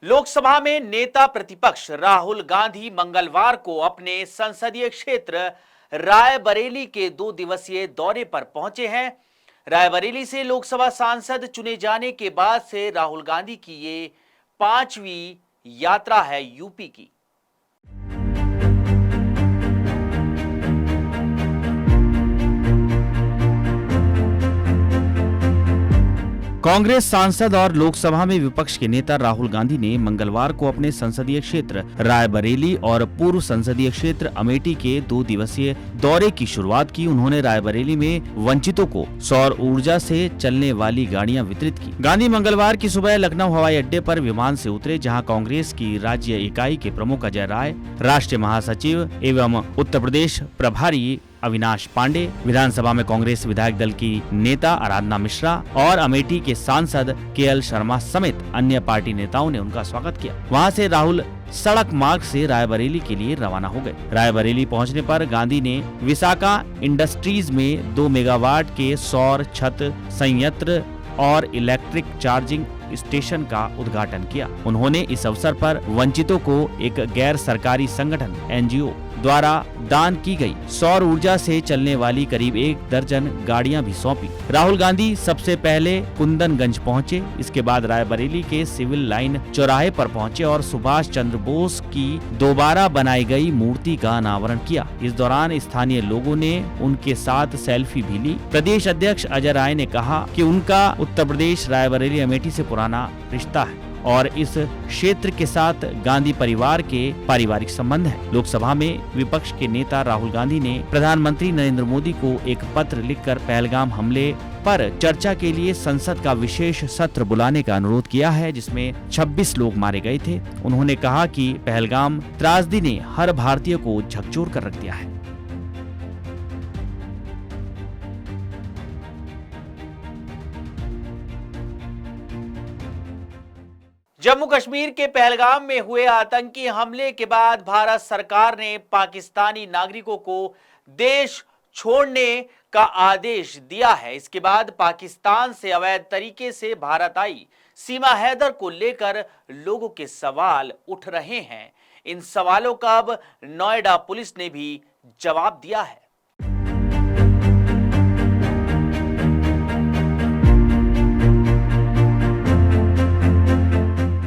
लोकसभा में नेता प्रतिपक्ष राहुल गांधी मंगलवार को अपने संसदीय क्षेत्र रायबरेली के 2 दिवसीय दौरे पर पहुंचे हैं। रायबरेली से लोकसभा सांसद चुने जाने के बाद से राहुल गांधी की ये 5वीं यात्रा है यूपी की। कांग्रेस सांसद और लोकसभा में विपक्ष के नेता राहुल गांधी ने मंगलवार को अपने संसदीय क्षेत्र रायबरेली और पूर्व संसदीय क्षेत्र अमेठी के 2 दिवसीय दौरे की शुरुआत की। उन्होंने रायबरेली में वंचितों को सौर ऊर्जा से चलने वाली गाड़ियां वितरित की। गांधी मंगलवार की सुबह लखनऊ हवाई अड्डे पर विमान से उतरे, जहां कांग्रेस की राज्य इकाई के प्रमुख अजय राय, राष्ट्रीय महासचिव एवं उत्तर प्रदेश प्रभारी अविनाश पांडे, विधानसभा में कांग्रेस विधायक दल की नेता आराधना मिश्रा और अमेठी के सांसद केएल शर्मा समेत अन्य पार्टी नेताओं ने उनका स्वागत किया। वहां से राहुल सड़क मार्ग से रायबरेली के लिए रवाना हो गए। रायबरेली पहुंचने पर गांधी ने विसाका इंडस्ट्रीज में 2 मेगावाट के सौर छत संयंत्र और इलेक्ट्रिक चार्जिंग स्टेशन का उद्घाटन किया। उन्होंने इस अवसर पर वंचितों को एक गैर सरकारी संगठन एनजीओ द्वारा दान की गई सौर ऊर्जा से चलने वाली करीब 1 दर्जन गाड़ियां भी सौंपी। राहुल गांधी सबसे पहले कुंदनगंज पहुंचे, इसके बाद रायबरेली के सिविल लाइन चौराहे पर पहुंचे और सुभाष चंद्र बोस की दोबारा बनाई गई मूर्ति का अनावरण किया। इस दौरान स्थानीय लोगों ने उनके साथ सेल्फी भी ली। प्रदेश अध्यक्ष अजय राय ने कहा कि उनका उत्तर प्रदेश रायबरेली अमेठी से पुराना रिश्ता है और इस क्षेत्र के साथ गांधी परिवार के पारिवारिक संबंध है। लोकसभा में विपक्ष के नेता राहुल गांधी ने प्रधानमंत्री नरेंद्र मोदी को एक पत्र लिखकर पहलगाम हमले पर चर्चा के लिए संसद का विशेष सत्र बुलाने का अनुरोध किया है, जिसमें 26 लोग मारे गए थे। उन्होंने कहा कि पहलगाम त्रासदी ने हर भारतीय को झकझोर कर रख दिया है। जम्मू कश्मीर के पहलगाम में हुए आतंकी हमले के बाद भारत सरकार ने पाकिस्तानी नागरिकों को देश छोड़ने का आदेश दिया है। इसके बाद पाकिस्तान से अवैध तरीके से भारत आई सीमा हैदर को लेकर लोगों के सवाल उठ रहे हैं। इन सवालों का अब नोएडा पुलिस ने भी जवाब दिया है।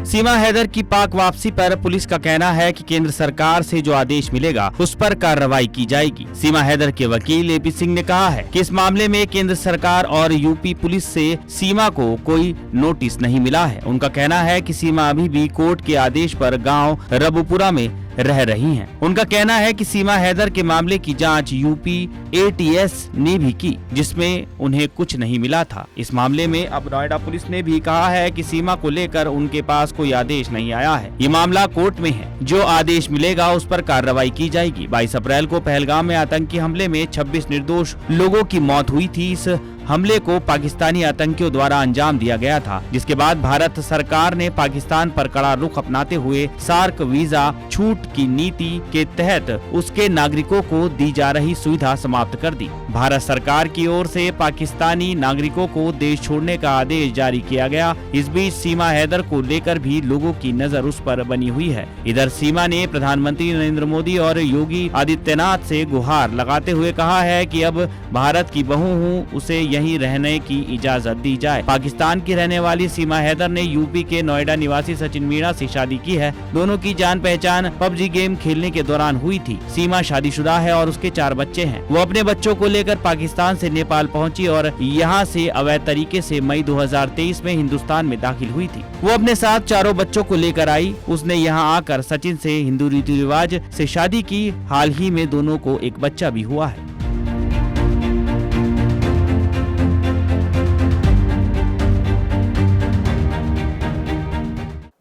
सीमा हैदर की पाक वापसी पर पुलिस का कहना है कि केंद्र सरकार से जो आदेश मिलेगा उस पर कार्रवाई की जाएगी। सीमा हैदर के वकील एपी सिंह ने कहा है कि इस मामले में केंद्र सरकार और यूपी पुलिस से सीमा को कोई नोटिस नहीं मिला है। उनका कहना है कि सीमा अभी भी कोर्ट के आदेश पर गांव रबुपुरा में रह रही हैं। उनका कहना है कि सीमा हैदर के मामले की जांच यूपी एटीएस ने भी की, जिसमें उन्हें कुछ नहीं मिला था। इस मामले में अब नोएडा पुलिस ने भी कहा है कि सीमा को लेकर उनके पास कोई आदेश नहीं आया है। ये मामला कोर्ट में है, जो आदेश मिलेगा उस पर कार्रवाई की जाएगी। 22 अप्रैल को पहलगाम में आतंकी हमले में 26 निर्दोष लोगों की मौत हुई थी। इस हमले को पाकिस्तानी आतंकियों द्वारा अंजाम दिया गया था, जिसके बाद भारत सरकार ने पाकिस्तान पर कड़ा रुख अपनाते हुए सार्क वीजा छूट की नीति के तहत उसके नागरिकों को दी जा रही सुविधा समाप्त कर दी। भारत सरकार की ओर से पाकिस्तानी नागरिकों को देश छोड़ने का आदेश जारी किया गया। इस बीच सीमा हैदर को लेकर भी लोगों की नजर उस पर बनी हुई है। इधर सीमा ने प्रधानमंत्री नरेंद्र मोदी और योगी आदित्यनाथ से गुहार लगाते हुए कहा है कि अब भारत की बहू हूँ, उसे यहीं रहने की इजाजत दी जाए। पाकिस्तान की रहने वाली सीमा हैदर ने यूपी के नोएडा निवासी सचिन मीणा से शादी की है। दोनों की जान पहचान पबजी गेम खेलने के दौरान हुई थी। सीमा शादीशुदा है और उसके 4 बच्चे हैं। वो अपने बच्चों को लेकर पाकिस्तान से नेपाल पहुंची और यहाँ से अवैध तरीके से मई 2023 में हिंदुस्तान में दाखिल हुई थी। वो अपने साथ 4 बच्चों को लेकर आई। उसने यहाँ आकर सचिन से हिंदू रीति रिवाज से शादी की। हाल ही में दोनों को एक बच्चा भी हुआ है।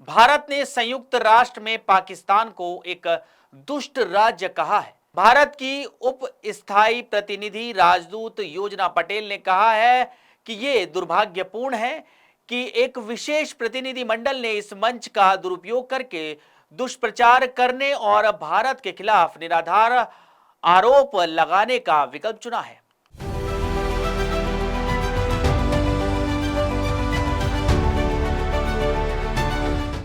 भारत ने संयुक्त राष्ट्र में पाकिस्तान को एक दुष्ट राज्य कहा है। भारत की उप स्थायी प्रतिनिधि राजदूत योजना पटेल ने कहा है कि ये दुर्भाग्यपूर्ण है कि एक विशेष प्रतिनिधि मंडल ने इस मंच का दुरुपयोग करके दुष्प्रचार करने और भारत के खिलाफ निराधार आरोप लगाने का विकल्प चुना है।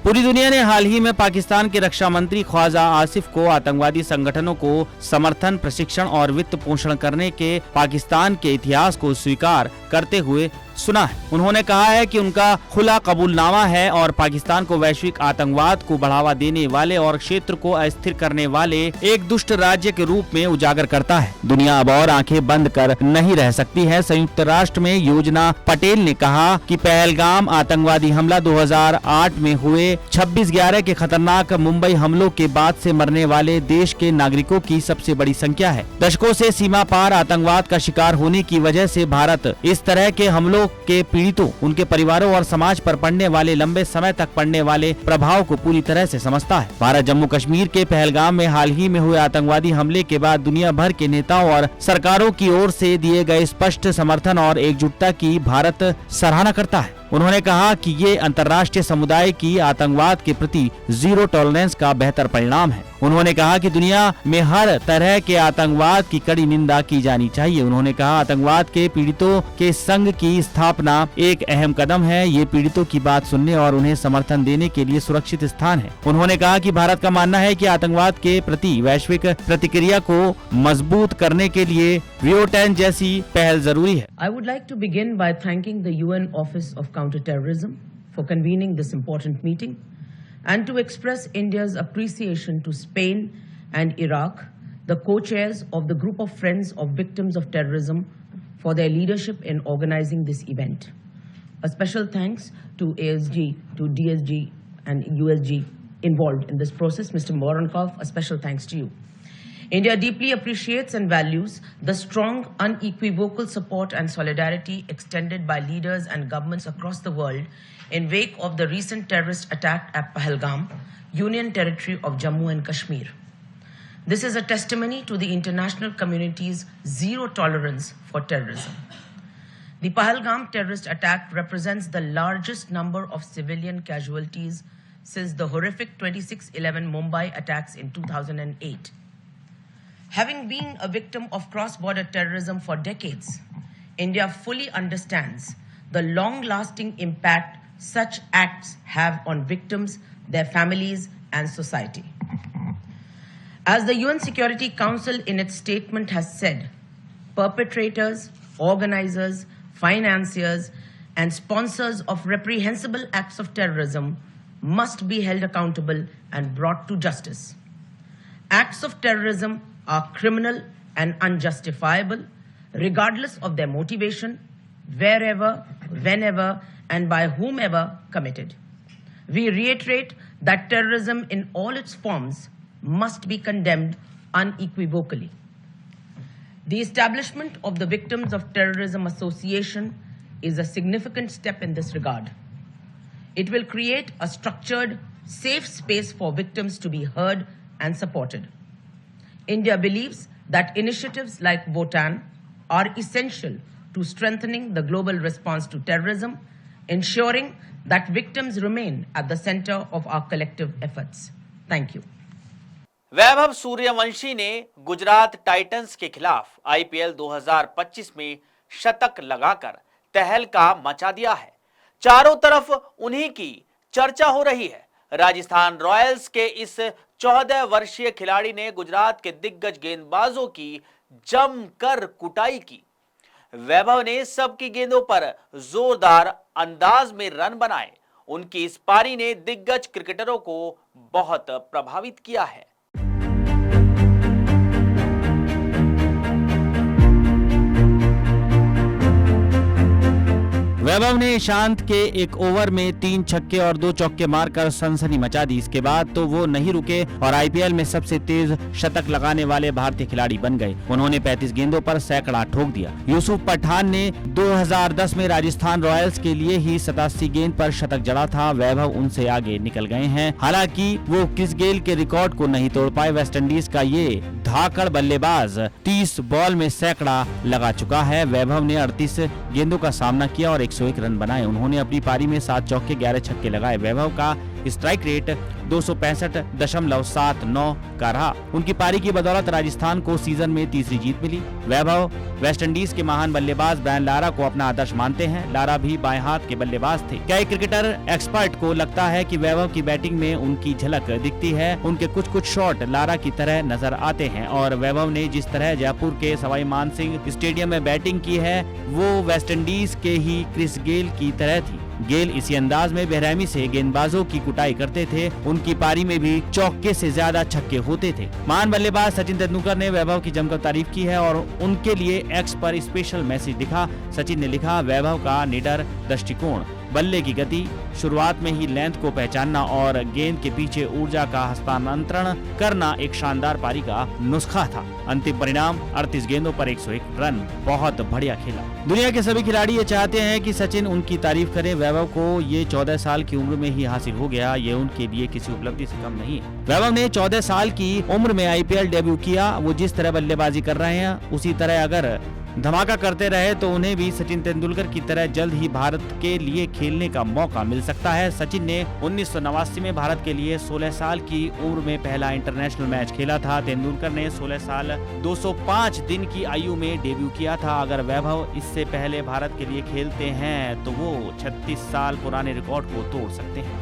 पूरी दुनिया ने हाल ही में पाकिस्तान के रक्षा मंत्री ख्वाजा आसिफ को आतंकवादी संगठनों को समर्थन, प्रशिक्षण और वित्त पोषण करने के पाकिस्तान के इतिहास को स्वीकार करते हुए सुना है। उन्होंने कहा है कि उनका खुला कबूलनामा है और पाकिस्तान को वैश्विक आतंकवाद को बढ़ावा देने वाले और क्षेत्र को अस्थिर करने वाले एक दुष्ट राज्य के रूप में उजागर करता है। दुनिया अब और आंखें बंद कर नहीं रह सकती है। संयुक्त राष्ट्र में योजना पटेल ने कहा कि पहलगाम आतंकवादी हमला 2008 में हुए 26/11 के खतरनाक मुंबई हमलों के बाद से मरने वाले देश के नागरिकों की सबसे बड़ी संख्या है। दशकों से सीमा पार आतंकवाद का शिकार होने की वजह से भारत इस तरह के हमलों के पीड़ितों, उनके परिवारों और समाज पर पड़ने वाले लंबे समय तक पड़ने वाले प्रभाव को पूरी तरह से समझता है। भारत जम्मू कश्मीर के पहलगाम में हाल ही में हुए आतंकवादी हमले के बाद दुनिया भर के नेताओं और सरकारों की ओर से दिए गए स्पष्ट समर्थन और एकजुटता की भारत सराहना करता है। उन्होंने कहा कि ये अंतर्राष्ट्रीय समुदाय की आतंकवाद के प्रति जीरो टॉलरेंस का बेहतर परिणाम है। उन्होंने कहा कि दुनिया में हर तरह के आतंकवाद की कड़ी निंदा की जानी चाहिए। उन्होंने कहा आतंकवाद के पीड़ितों के संघ की स्थापना एक अहम कदम है। ये पीड़ितों की बात सुनने और उन्हें समर्थन देने के लिए सुरक्षित स्थान है। उन्होंने कहा कि भारत का मानना है कि आतंकवाद के प्रति वैश्विक प्रतिक्रिया को मजबूत करने के लिए वियो10 जैसी पहल जरूरी है। I would like to begin by thanking the UN Office of Counterterrorism for convening this important meeting and to express India's appreciation to Spain and Iraq, the co-chairs of the group of friends of victims of terrorism, for their leadership in organizing this event. A special thanks to ASG, to DSG and USG involved in this process. Mr. Voronkov, a special thanks to you. India deeply appreciates and values the strong, unequivocal support and solidarity extended by leaders and governments across the world in wake of the recent terrorist attack at Pahalgam, Union Territory of Jammu and Kashmir. This is a testimony to the international community's zero tolerance for terrorism. The Pahalgam terrorist attack represents the largest number of civilian casualties since the horrific 26/11 Mumbai attacks in 2008. Having been a victim of cross-border terrorism for decades, India fully understands the long-lasting impact such acts have on victims, their families, and society. As the UN Security Council in its statement has said, perpetrators, organizers, financiers, and sponsors of reprehensible acts of terrorism must be held accountable and brought to justice. Acts of terrorism are criminal and unjustifiable, regardless of their motivation, wherever, whenever, and by whomever committed. We reiterate that terrorism in all its forms must be condemned unequivocally. The establishment of the Victims of Terrorism Association is a significant step in this regard. It will create a structured, safe space for victims to be heard and supported. India believes that initiatives like VOTAN are essential to strengthening the global response to terrorism, ensuring that victims remain at the center of our collective efforts. Thank you. Vaibhav Suryavanshi ने Gujarat Titans के खिलाफ IPL 2025 में शतक लगाकर तहलका मचा दिया है। चारों तरफ उन्हीं की चर्चा हो रही है। राजस्थान रॉयल्स के इस 14 वर्षीय खिलाड़ी ने गुजरात के दिग्गज गेंदबाजों की जमकर कुटाई की। वैभव ने सबकी गेंदों पर जोरदार अंदाज में रन बनाए। उनकी इस पारी ने दिग्गज क्रिकेटरों को बहुत प्रभावित किया है। वैभव ने ईशांत के एक ओवर में 3 छक्के और 2 चौके मारकर सनसनी मचा दी। इसके बाद तो वो नहीं रुके और आईपीएल में सबसे तेज शतक लगाने वाले भारतीय खिलाड़ी बन गए। उन्होंने 35 गेंदों पर सैकड़ा ठोक दिया। यूसुफ पठान ने 2010 में राजस्थान रॉयल्स के लिए ही 87 गेंद पर शतक जड़ा था। वैभव उनसे आगे निकल गए हैं। हालांकि वो क्रिस गेल के रिकॉर्ड को नहीं तोड़ पाए। वेस्टइंडीज का ये धाकड़ बल्लेबाज 30 बॉल में सैकड़ा लगा चुका है। वैभव ने 38 गेंदों का सामना किया और 101 रन बनाए। उन्होंने अपनी पारी में 7 चौके 11 छक्के लगाए। वैभव का स्ट्राइक रेट 265.79 का रहा। उनकी पारी की बदौलत राजस्थान को सीजन में तीसरी जीत मिली। वैभव वेस्टइंडीज के महान बल्लेबाज ब्रायन लारा को अपना आदर्श मानते हैं। लारा भी बाएं हाथ के बल्लेबाज थे। कई क्रिकेटर एक्सपर्ट को लगता है कि वैभव की बैटिंग में उनकी झलक दिखती है। उनके कुछ शॉट लारा की तरह नजर आते हैं और वैभव ने जिस तरह जयपुर के सवाई मानसिंह स्टेडियम में बैटिंग की है वो वेस्टइंडीज के ही क्रिस गेल की तरह थी। गेल इसी अंदाज में बेरहमी से गेंदबाजों की कुटाई करते थे। उनकी पारी में भी चौके से ज्यादा छक्के होते थे। महान बल्लेबाज सचिन तेंदुलकर ने वैभव की जमकर तारीफ की है और उनके लिए एक्स पर स्पेशल मैसेज लिखा। सचिन ने लिखा, वैभव का निडर दृष्टिकोण, बल्ले की गति, शुरुआत में ही लेंथ को पहचानना और गेंद के पीछे ऊर्जा का हस्तांतरण करना एक शानदार पारी का नुस्खा था। अंतिम परिणाम 38 गेंदों पर 101 रन। बहुत बढ़िया खेला। दुनिया के सभी खिलाड़ी ये चाहते हैं कि सचिन उनकी तारीफ करें। वैभव को ये 14 साल की उम्र में ही हासिल हो गया। ये उनके लिए किसी उपलब्धि से कम नहीं है। वैभव ने 14 साल की उम्र में IPL डेब्यू किया। वो जिस तरह बल्लेबाजी कर रहे हैं उसी तरह अगर धमाका करते रहे तो उन्हें भी सचिन तेंदुलकर की तरह जल्द ही भारत के लिए खेलने का मौका मिल सकता है। सचिन ने 1989 में भारत के लिए 16 साल की उम्र में पहला इंटरनेशनल मैच खेला था। तेंदुलकर ने 16 साल 205 दिन की आयु में डेब्यू किया था। अगर वैभव इससे पहले भारत के लिए खेलते हैं तो वो 36 साल पुराने रिकॉर्ड को तोड़ सकते हैं।